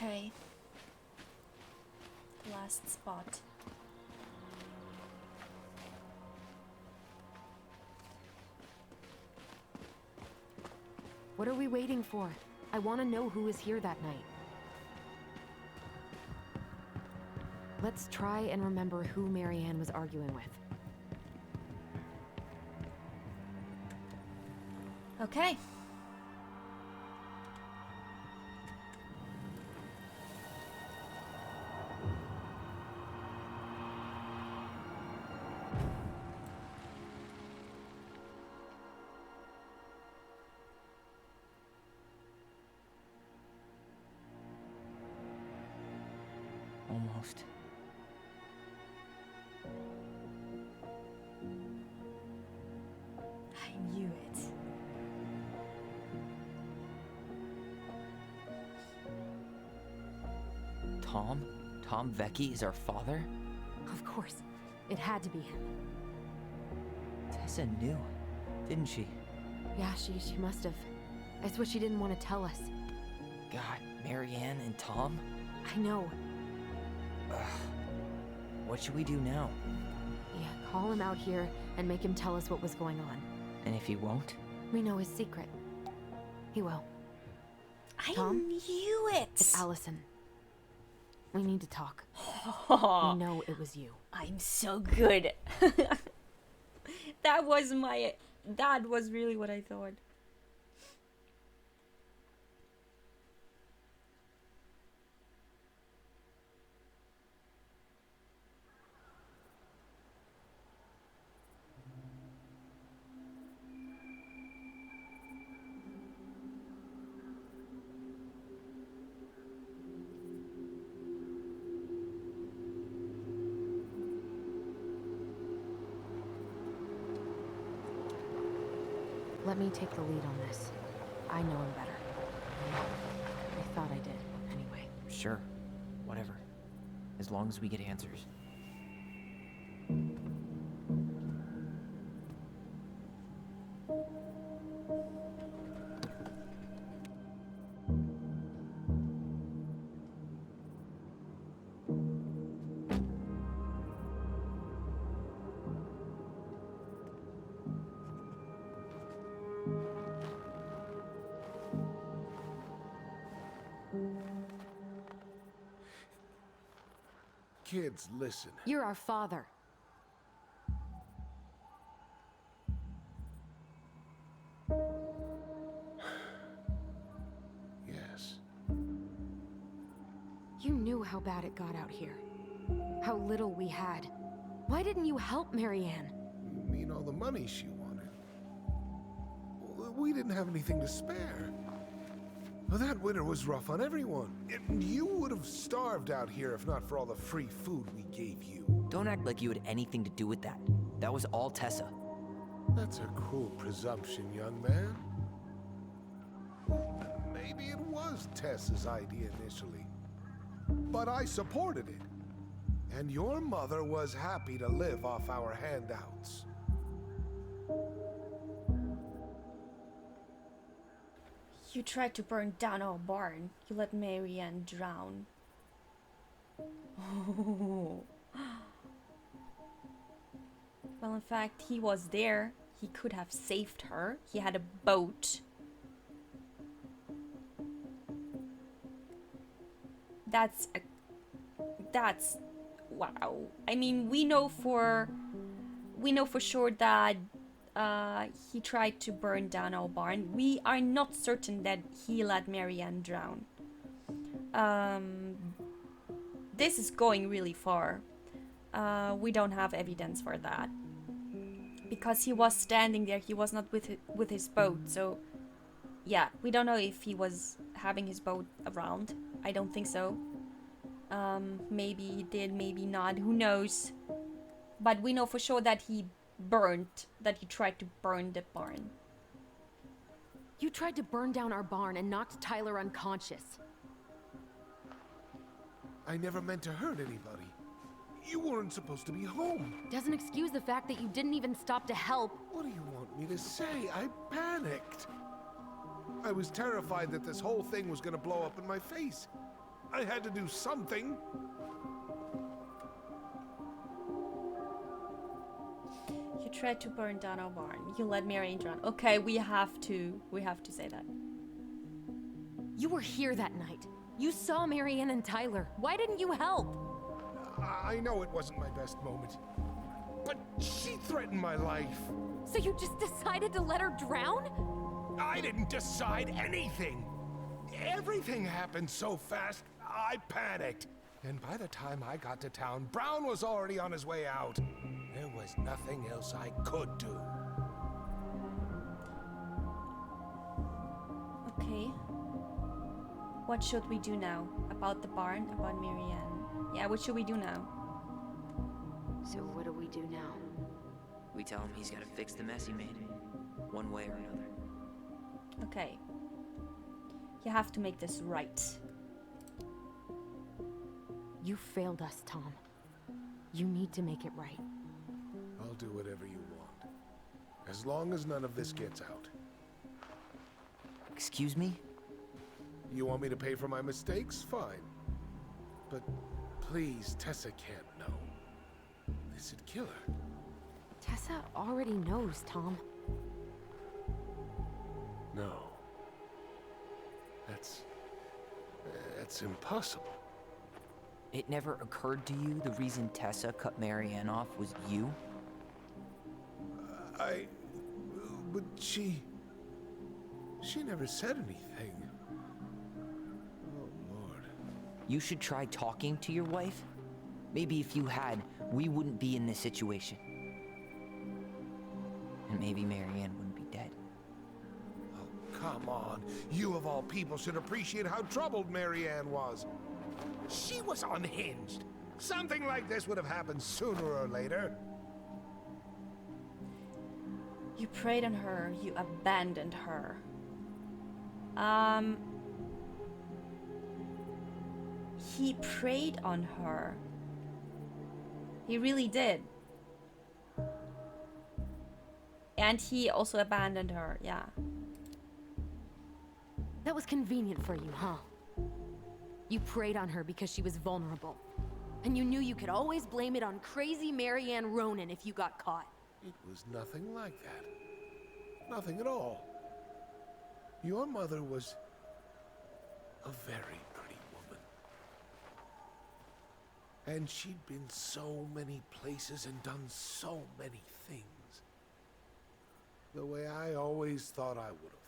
Okay. Last spot. What are we waiting for? I want to know who was here that night. Let's try and remember who Marianne was arguing with. Okay. Almost. I knew it. Tom? Tom Vecchi is our father? Of course. It had to be him. Tessa knew, didn't she? Yeah, she must have. It's what she didn't want to tell us. God, Marianne and Tom? I know. Ugh. What should we do now? Yeah, call him out here and make him tell us what was going on. And if he won't? We know his secret. He will. I Tom? knew it. It's Allison. We need to talk. We know it was you. I'm so good. That was really what I thought. Let me take the lead on this. I know him better. I thought I did, anyway. Sure. Whatever. As long as we get answers. Kids, listen. You're our father. Yes. You knew how bad it got out here. How little we had. Why didn't you help Marianne? You mean all the money she wanted? We didn't have anything to spare. Well, that winter was rough on everyone. You would have starved out here if not for all the free food we gave you. Don't act like you had anything to do with that. That was all Tessa. That's a cruel presumption, young man. Maybe it was Tessa's idea initially, but I supported it. And your mother was happy to live off our handouts. You tried to burn down our barn. You let Marianne drown. Oh. Well, in fact, he was there. He could have saved her. He had a boat. That's wow. I mean, we know for sure that he tried to burn down our barn. We are not certain that he let Marianne drown. This is going really far. We don't have evidence for that. Because he was standing there, he was not with his boat. So, yeah, we don't know if he was having his boat around. I don't think so. Maybe he did, maybe not. Who knows? But we know for sure that he tried to burn the barn. You tried to burn down our barn and knocked Tyler unconscious. I never meant to hurt anybody. You weren't supposed to be home. Doesn't excuse the fact that you didn't even stop to help. What do you want me to say? I panicked. I was terrified that this whole thing was gonna blow up in my face. I had to do something. You tried to burn down our barn. You let Marianne drown. Okay, we have to say that. You were here that night. You saw Marianne and Tyler. Why didn't you help? I know it wasn't my best moment, but she threatened my life. So you just decided to let her drown? I didn't decide anything. Everything happened so fast, I panicked. And by the time I got to town, Brown was already on his way out. There was nothing else I could do. Okay. What should we do now? About the barn? About Marianne? Yeah, what should we do now? So what do we do now? We tell him he's gotta fix the mess he made, one way or another. Okay. You have to make this right. You failed us, Tom. You need to make it right. I'll do whatever you want, as long as none of this gets out. Excuse me? You want me to pay for my mistakes? Fine. But please, Tessa can't know. This'd kill her. Tessa already knows, Tom. No. That's impossible. It never occurred to you the reason Tessa cut Marianne off was you? But she never said anything. Oh, Lord. You should try talking to your wife. Maybe if you had, we wouldn't be in this situation. And maybe Marianne wouldn't be dead. Oh, come on. You of all people should appreciate how troubled Marianne was. She was unhinged. Something like this would have happened sooner or later. You preyed on her. You abandoned her. He preyed on her. He really did. And he also abandoned her, yeah. That was convenient for you, huh? You preyed on her because she was vulnerable. And you knew you could always blame it on crazy Marianne Ronan if you got caught. It was nothing like that. Nothing at all. Your mother was a very pretty woman. And she'd been so many places and done so many things. The way I always thought I would have.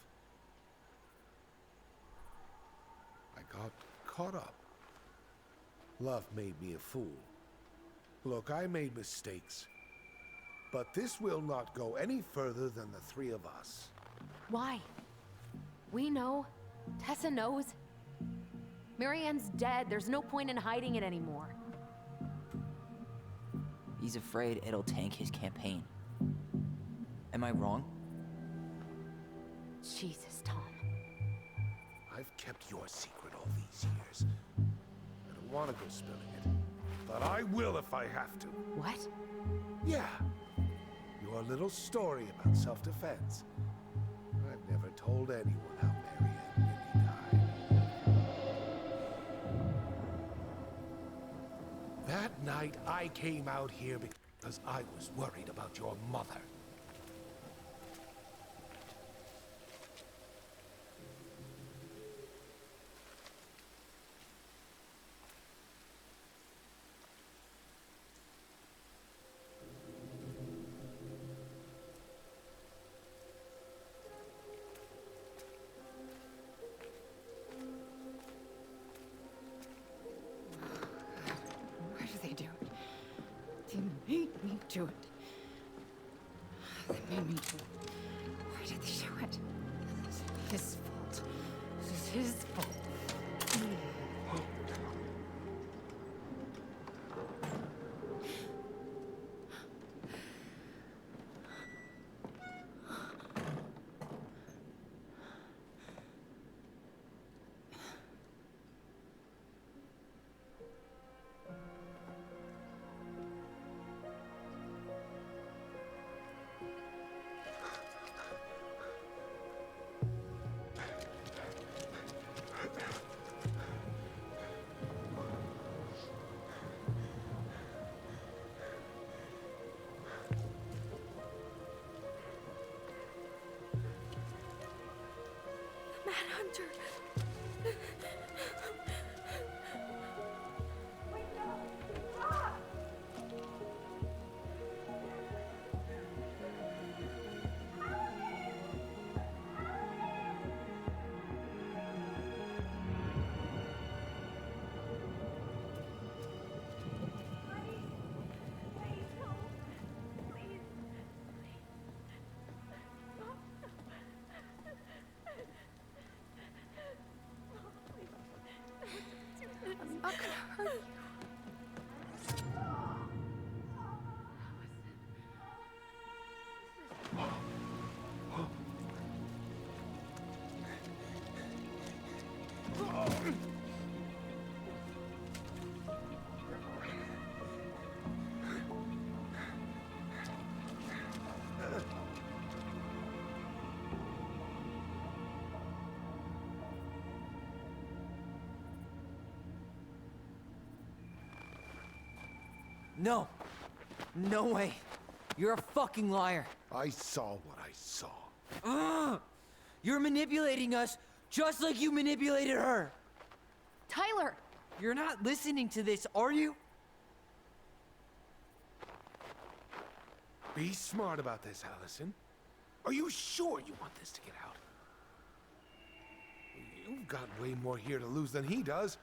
I got caught up. Love made me a fool. Look, I made mistakes. But this will not go any further than the three of us. Why? We know. Tessa knows. Marianne's dead. There's no point in hiding it anymore. He's afraid it'll tank his campaign. Am I wrong? Jesus, Tom. I've kept your secret all these years. I don't want to go spilling it, but I will if I have to. What? Yeah. Your little story about self-defense. I've never told anyone how Marianne really died. That night, I came out here because I was worried about your mother. Why do they do it? They made me do it. They made me do it. Why did they do it? This is his fault. This is his fault. danger. I'm not gonna hurt you. No. No way. You're a fucking liar. I saw what I saw. Ugh! You're manipulating us just like you manipulated her. Tyler! You're not listening to this, are you? Be smart about this, Allison. Are you sure you want this to get out? You've got way more here to lose than he does.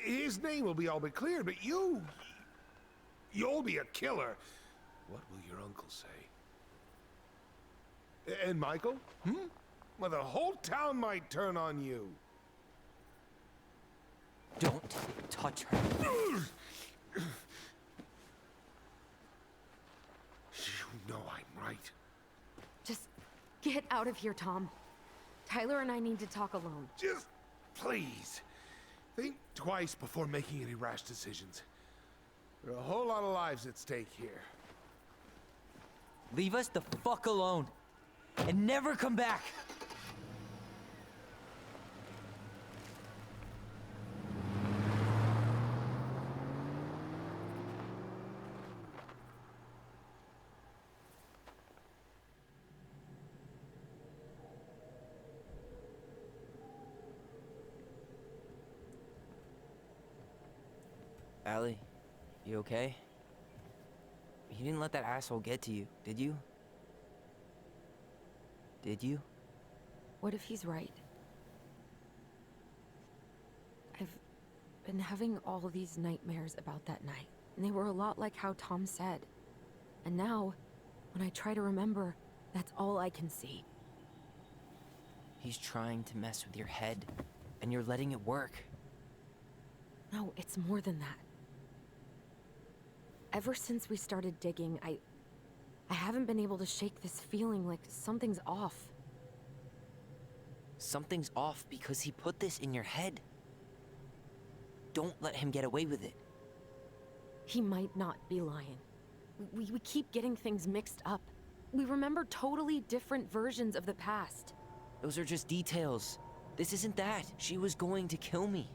His name will be all but cleared, but you'll be a killer. What will your uncle say? And Michael? Well, the whole town might turn on you. Don't touch her. You know I'm right. Just get out of here, Tom. Tyler and I need to talk alone. Just please. Think twice before making any rash decisions. There are a whole lot of lives at stake here. Leave us the fuck alone. And never come back. Allie, you okay? You didn't let that asshole get to you, did you? Did you? What if he's right? I've been having all these nightmares about that night, and they were a lot like how Tom said. And now, when I try to remember, that's all I can see. He's trying to mess with your head, and you're letting it work. No, it's more than that. Ever since we started digging, I haven't been able to shake this feeling like something's off. Something's off because he put this in your head. Don't let him get away with it. He might not be lying. We keep getting things mixed up. We remember totally different versions of the past. Those are just details. This isn't that. She was going to kill me.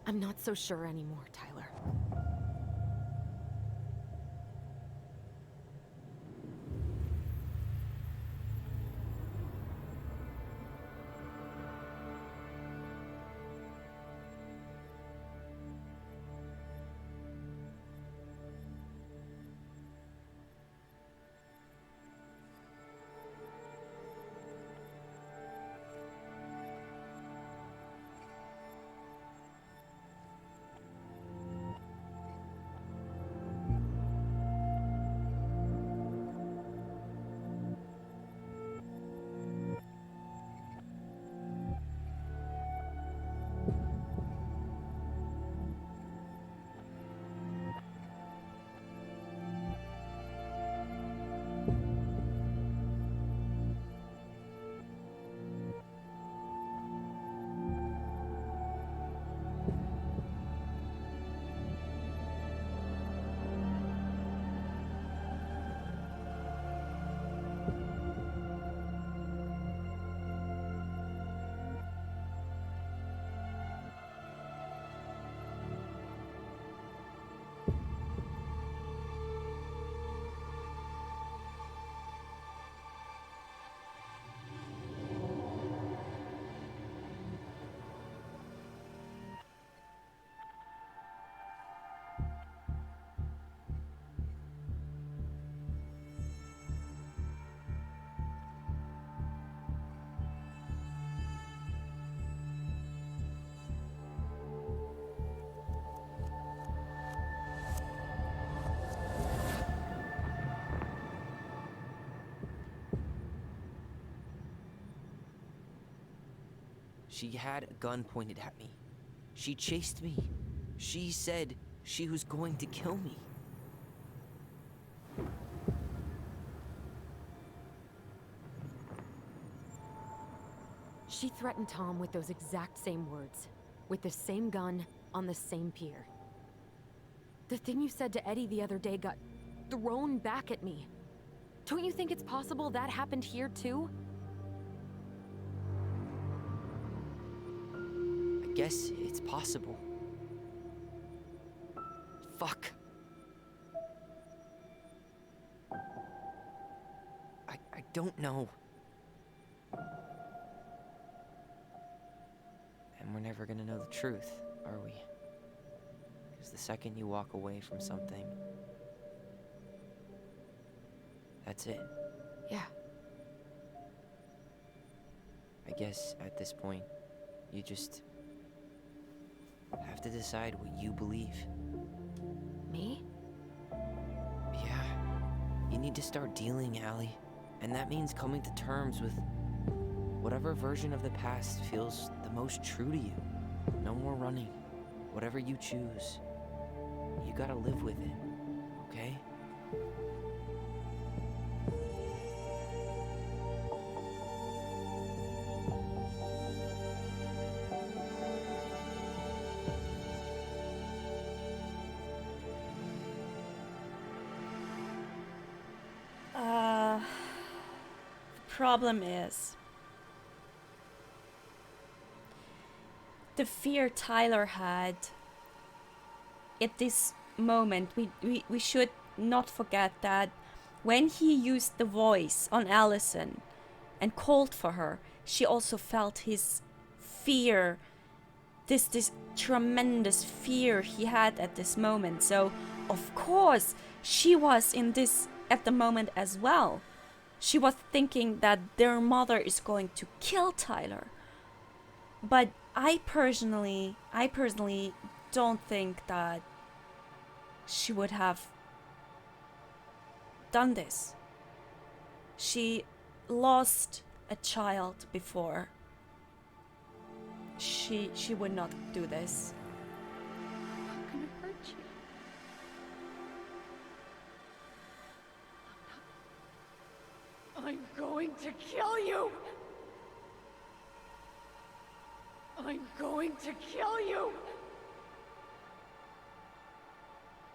I'm not so sure anymore, Tyler. She had a gun pointed at me. She chased me. She said she was going to kill me. She threatened Tom with those exact same words, with the same gun, on the same pier. The thing you said to Eddie the other day got thrown back at me. Don't you think it's possible that happened here too? I guess it's possible. Fuck. I don't know. And we're never gonna know the truth, are we? Because the second you walk away from something, that's it. Yeah. I guess at this point, you just have to decide what you believe. Me? Yeah. You need to start dealing, Allie. And that means coming to terms with whatever version of the past feels the most true to you. No more running. Whatever you choose, you gotta live with it, okay? The problem is the fear Tyler had at this moment. We should not forget that when he used the voice on Allison and called for her, she also felt his fear, this tremendous fear he had at this moment. So of course she was in this at the moment as well. She was thinking that their mother is going to kill Tyler. But I personally don't think that she would have done this. She lost a child before. She would not do this. I'm not gonna hurt you. I'm going to kill you! I'm going to kill you!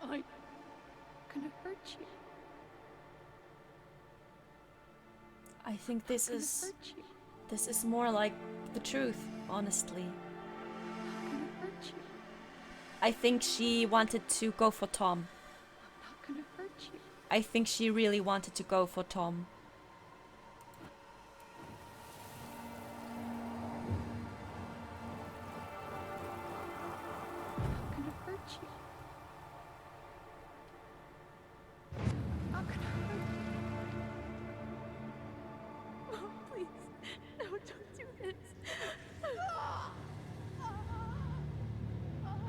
I'm gonna hurt you. I think this I'm gonna is hurt you. this is more like the truth, honestly. I'm gonna hurt you. I think she wanted to go for Tom. I'm not gonna hurt you. I think she really wanted to go for Tom. I'm gonna hurt you. I'm not gonna hurt you. Oh, please. No, don't do this.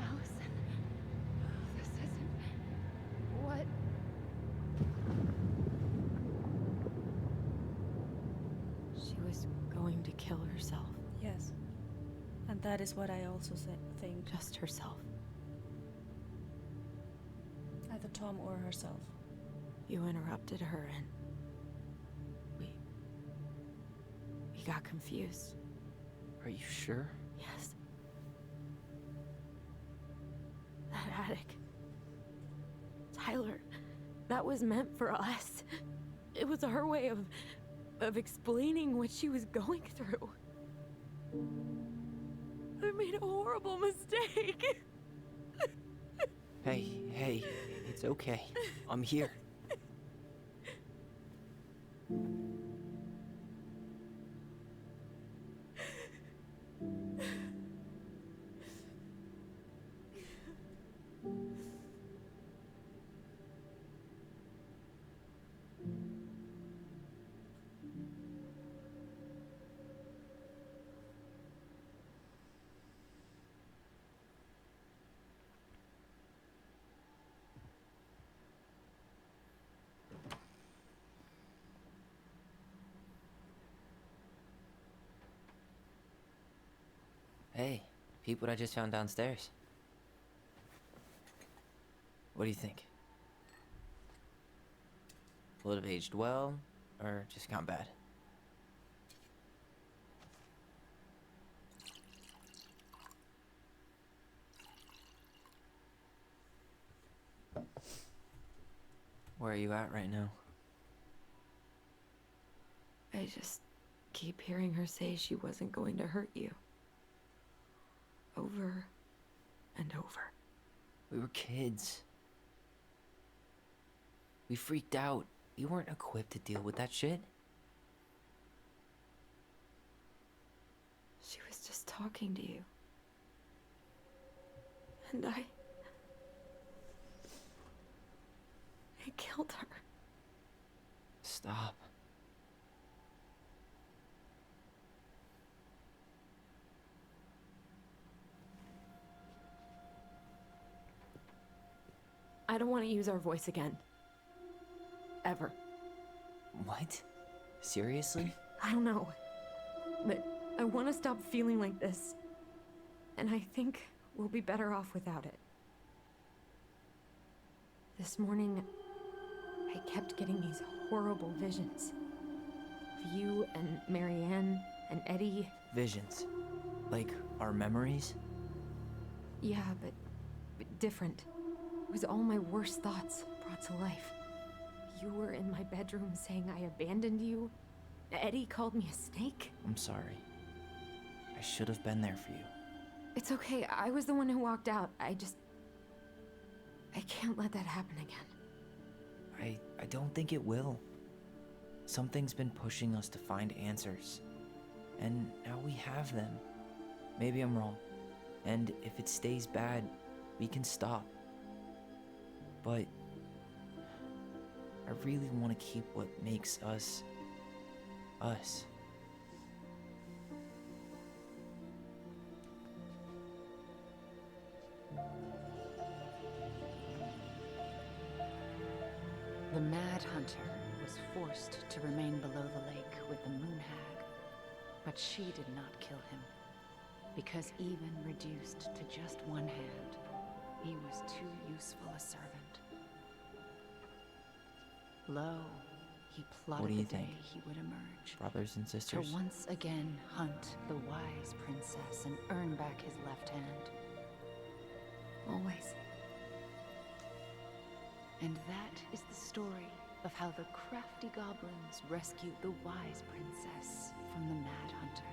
Allison. This isn't what. She was going to kill herself. Yes. And that is what I also think. Just herself. Either Tom or herself. You interrupted her and we got confused. Are you sure? Yes. That attic. Tyler, that was meant for us. It was her way of explaining what she was going through. I made a horrible mistake. Hey, it's okay. I'm here. Hey, peep what I just found downstairs. What do you think? Will it have aged well, or just gone bad? Where are you at right now? I just keep hearing her say she wasn't going to hurt you. Over and over. We were kids. We freaked out. We weren't equipped to deal with that shit. She was just talking to you. And I killed her. Stop. I don't want to use our voice again. Ever. What? Seriously? I don't know. But I want to stop feeling like this. And I think we'll be better off without it. This morning, I kept getting these horrible visions. Of you and Marianne and Eddie. Visions. Like our memories? Yeah, but different. It was all my worst thoughts brought to life. You were in my bedroom saying I abandoned you. Eddie called me a snake. I'm sorry. I should have been there for you. It's okay, I was the one who walked out. I can't let that happen again. I don't think it will. Something's been pushing us to find answers. And now we have them. Maybe I'm wrong. And if it stays bad, we can stop. But I really want to keep what makes us, us. The Mad Hunter was forced to remain below the lake with the Moon Hag, but she did not kill him, because even reduced to just one hand, he was too useful a servant. Lo, he plotted do you the day think? he would emerge, Brothers and to sisters? once again hunt the wise princess and earn back his left hand. Always. And that is the story of how the crafty goblins rescued the wise princess from the Mad Hunter.